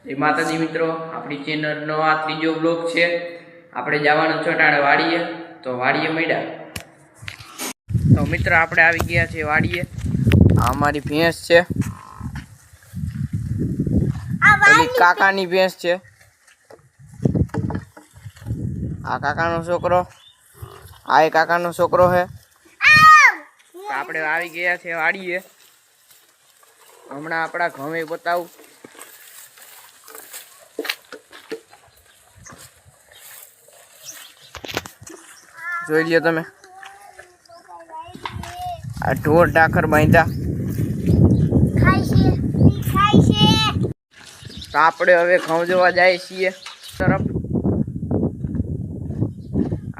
જય માતાજી મિત્રો, આપણી ચેનલનો આ ત્રીજો બ્લોગ છે। આપણે જવાનું છટાણે વાડીએ, તો વાડીએ મળ્યા। તો મિત્ર આપણે આવી ગયા છે વાડીએ। આ અમારી ભેંસ છે, ઓલી કાકાની ભેંસ છે। આ કાકાનો છોકરો, આ એ કાકાનો છોકરો છે। તો આપણે આવી ગયા છે વાડીએ। હમણાં આપણા ઘઉં બતાવું। જોઈ લ્યો તમે, આ ઢોર ઢાખર બાંધ્યા। તો આપણે હવે ઘઉં જોવા જાય છીએ તરફ।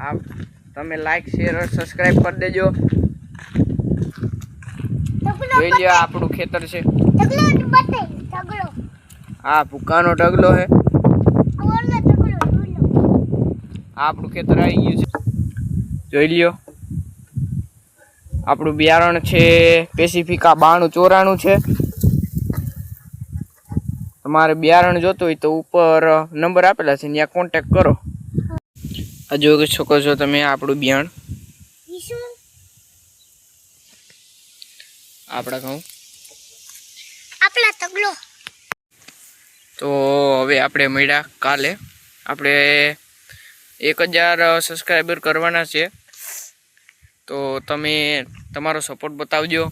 આપ તમે લાઈક શેર સબસ્ક્રાઇબ કરી દેજો। જોઈ લ્યો આપણું ખેતર છે। આ ભૂકાનો ઢગલો છે। આપણું ખેતર આવી ગયું છે, જોઈ લ્યો। આપણું બિયારણ છે પેસિફિકા 9294 છે। તમારે બિયારણ જોતું હોય તો ઉપર નંબર આપેલા છે, ત્યાં કોન્ટેક્ટ કરો। આ જોઈ શકો છો તમે આપણું બિયારણ, આપણા ઘઉં, આપણા તગલો। તો હવે આપણે મળ્યા કાલે। આપણે 1000 સબસ્ક્રાઈબર કરવાના છે, તો તમે તમારો સપોર્ટ બતાવજો।